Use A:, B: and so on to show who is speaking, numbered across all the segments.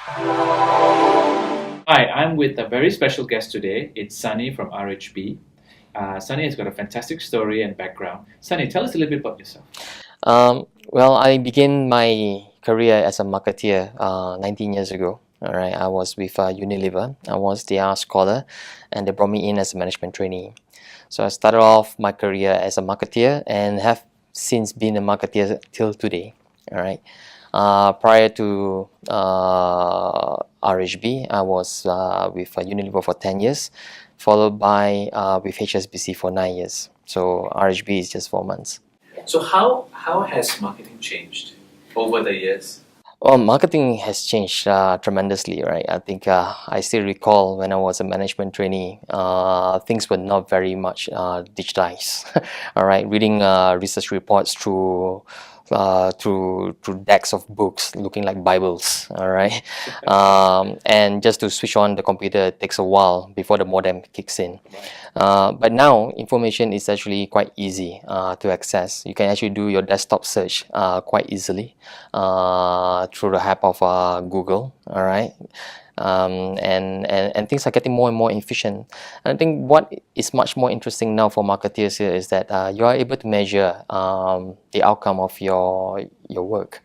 A: Hi, I'm with a very special guest today. It's Sani from RHB. Sani has got a fantastic story and background. Sani, tell us a little bit about yourself.
B: Well, I began my career as a marketeer 19 years ago. All right, I was with Unilever. I was their scholar, and they brought me in as a management trainee. So I started off my career as a marketeer and have since been a marketeer till today. All right. Prior to RHB, I was with Unilever for 10 years, followed by with HSBC for 9 years. So RHB is just 4 months.
A: So, how has marketing changed over the years?
B: Well, marketing has changed tremendously, right? I think I still recall when I was a management trainee, things were not very much digitized. All right, reading research reports through decks of books looking like Bibles. All right, and just to switch on the computer takes a while before the modem kicks in. But now information is actually quite easy to access. You can actually do your desktop search quite easily through the help of Google. All right. And things are getting more and more efficient. And I think what is much more interesting now for marketeers here is that you are able to measure the outcome of your work.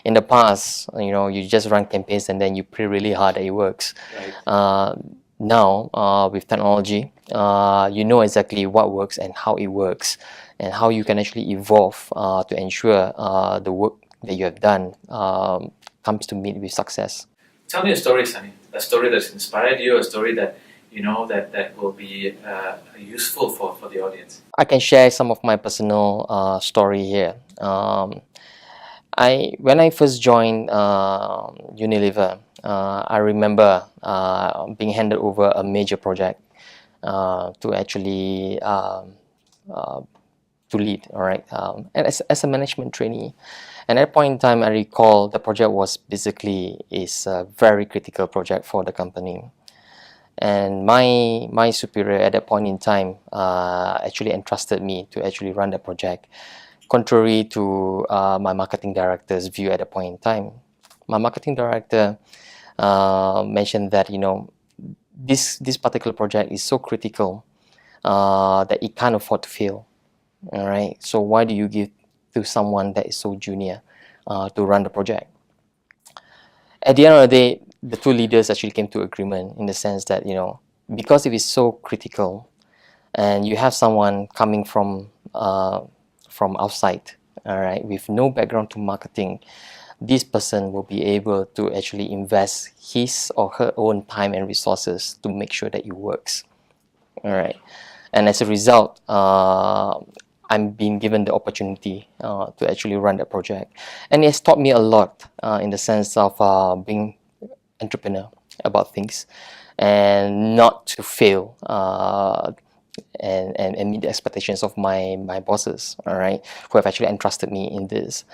B: In the past, you just run campaigns and then you pray really hard that it works.
A: Right.
B: Now, with technology, you know exactly what works and how it works, and how you can actually evolve to ensure the work that you have done comes to meet with success.
A: Tell me a story, Sani. A story that's inspired you, a story that that will be useful for the audience.
B: I can share some of my personal story here. When I first joined Unilever, I remember being handed over a major project to actually to lead. All right, and as a management trainee, and at that point in time, I recall the project was basically is a very critical project for the company. And my superior at that point in time actually entrusted me to actually run the project, contrary to my marketing director's view at that point in time. My marketing director mentioned that this particular project is so critical that it can't afford to fail. All right, so why do you give to someone that is so junior to run the project? At the end of the day, the two leaders actually came to agreement in the sense that because it is so critical, and you have someone coming from outside, all right, with no background to marketing, this person will be able to actually invest his or her own time and resources to make sure that it works. All right, and as a result, I'm being given the opportunity to actually run that project, and it has taught me a lot in the sense of being entrepreneur about things and not to fail and meet the expectations of my bosses, all right, who have actually entrusted me in this.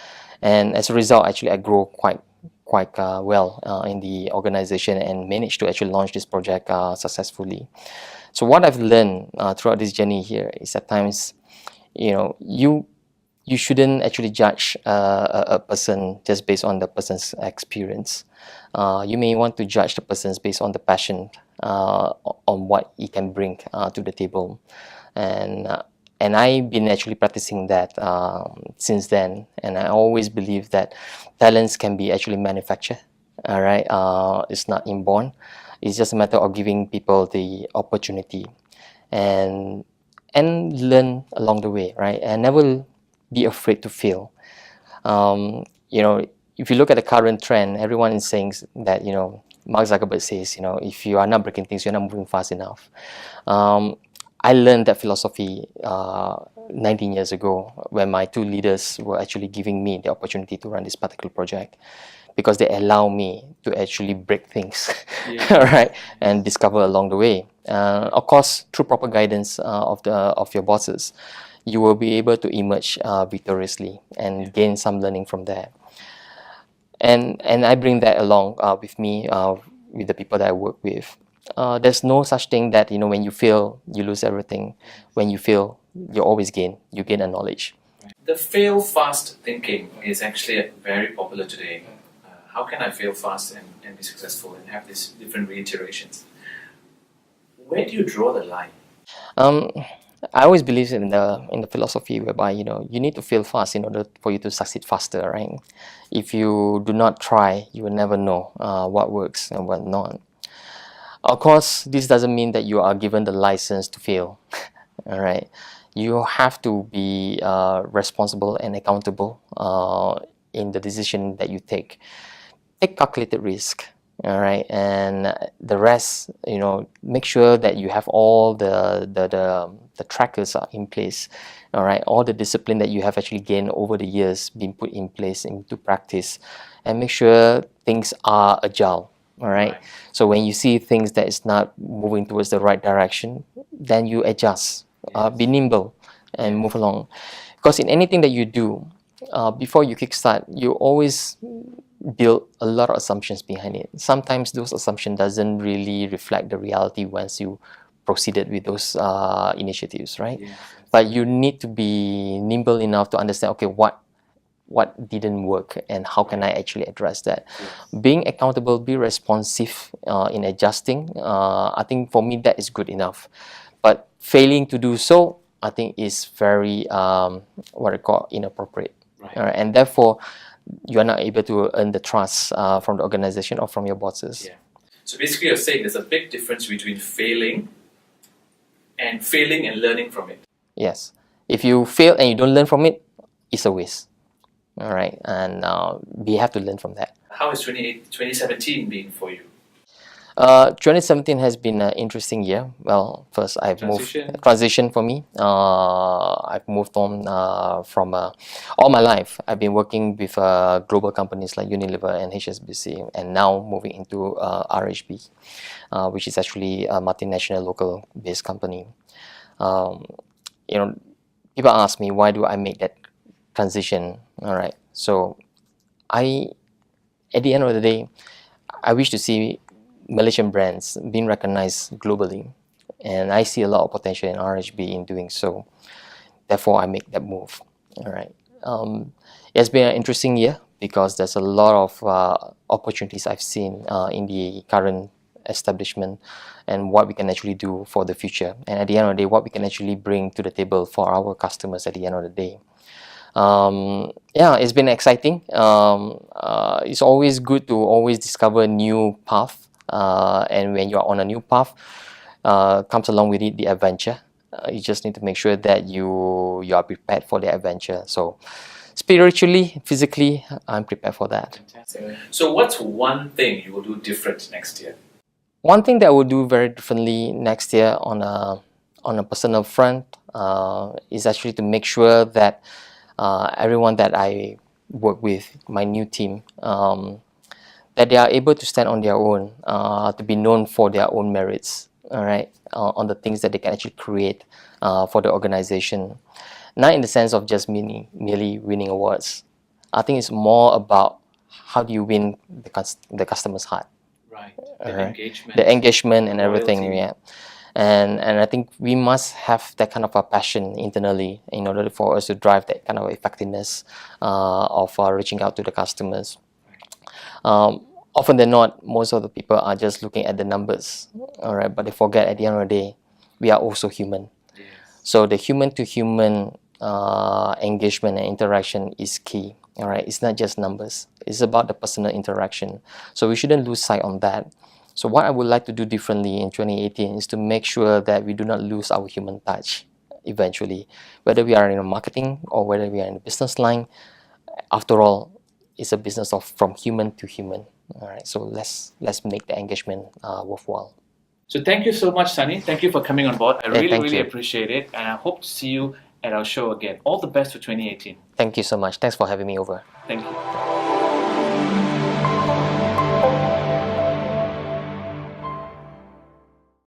B: And as a result, actually, I grow quite well in the organization and managed to actually launch this project successfully. So what I've learned throughout this journey here is at times, you shouldn't actually judge a person just based on the person's experience. You may want to judge the person based on the passion on what he can bring to the table, and I've been actually practicing that since then. And I always believe that talents can be actually manufactured. All right, it's not inborn. It's just a matter of giving people the opportunity and learn along the way, right? And never be afraid to fail. Um, you know, if you look at the current trend, everyone is saying that Mark Zuckerberg says if you are not breaking things, you're not moving fast enough. Um, I learned that philosophy 19 years ago when my two leaders were actually giving me the opportunity to run this particular project, because they allow me to actually break things,
A: Yeah.
B: right, and discover along the way. Of course, through proper guidance of your bosses, you will be able to emerge victoriously and gain some learning from there. And I bring that along with me with the people that I work with. There's no such thing that when you fail you lose everything. When you fail, you always gain. You gain a knowledge.
A: The fail fast thinking is actually very popular today. how can I fail fast and be successful and have these different reiterations? Where do you draw the line?
B: Um, I always believe in the philosophy whereby you need to fail fast in order for you to succeed faster, right? If you do not try, you will never know what works and what not. Of course, this doesn't mean that you are given the license to fail. All right, you have to be responsible and accountable in the decision that you take. Take calculated risk. All right, and the rest, make sure that you have all the trackers are in place. All right, all the discipline that you have actually gained over the years being put in place into practice, and make sure things are agile. All right.
A: Right.
B: So when you see things that is not moving towards the right direction, then you adjust, be nimble, and move along. Because in anything that you do, before you kickstart, you always build a lot of assumptions behind it. Sometimes those assumptions doesn't really reflect the reality once you proceeded with those initiatives, right?
A: Yes.
B: But you need to be nimble enough to understand, okay, what didn't work and how can I actually address that. Being accountable, be responsive in adjusting, I think for me that is good enough. But failing to do so, I think is very what I call inappropriate.
A: Right.
B: All right? And therefore you are not able to earn the trust from the organization or from your bosses.
A: Yeah. So basically you're saying there's a big difference between failing and learning from it.
B: Yes. If you fail and you don't learn from it, it's a waste. All right, and we have to learn from that.
A: How has 2017 been for you?
B: 2017 has been an interesting year. Well, first I've moved transition for me. I've moved on from all my life. I've been working with global companies like Unilever and HSBC, and now moving into RHB, which is actually a multinational local-based company. People ask me, why do I make that transition? All right, so at the end of the day, I wish to see Malaysian brands being recognized globally, and I see a lot of potential in RHB in doing so. Therefore, I make that move. All right, it's been an interesting year because there's a lot of opportunities I've seen in the current establishment and what we can actually do for the future, and at the end of the day, what we can actually bring to the table for our customers at the end of the day. Yeah, it's been exciting. It's always good to always discover new path, and when you're on a new path, comes along with it the adventure. You just need to make sure that you are prepared for the adventure. So spiritually, physically, I'm prepared for that.
A: Fantastic. So what's one thing you will do different next year?
B: One thing that I will do very differently next year on a personal front is actually to make sure that everyone that I work with, my new team, that they are able to stand on their own, to be known for their own merits, all right, on the things that they can actually create for the organization. Not in the sense of just merely winning awards. I think it's more about how do you win the customer's heart.
A: Right.
B: The engagement and everything.
A: Loyalty.
B: Yeah. And I think we must have that kind of a passion internally in order for us to drive that kind of effectiveness of reaching out to the customers. Often than not, most of the people are just looking at the numbers, all right, but they forget at the end of the day, we are also human.
A: Yes.
B: So the human-to-human engagement and interaction is key. All right, it's not just numbers. It's about the personal interaction. So we shouldn't lose sight on that. So what I would like to do differently in 2018 is to make sure that we do not lose our human touch eventually, whether we are in a marketing or whether we are in a business line. After all, it's a business of from human to human. All right, so let's make the engagement worthwhile.
A: So thank you so much, Sani. Thank you for coming on board. I really,
B: thank
A: really
B: you.
A: appreciate it, and I hope to see you at our show again. All the best for 2018.
B: Thank you so much. Thanks for having me over.
A: Thank you.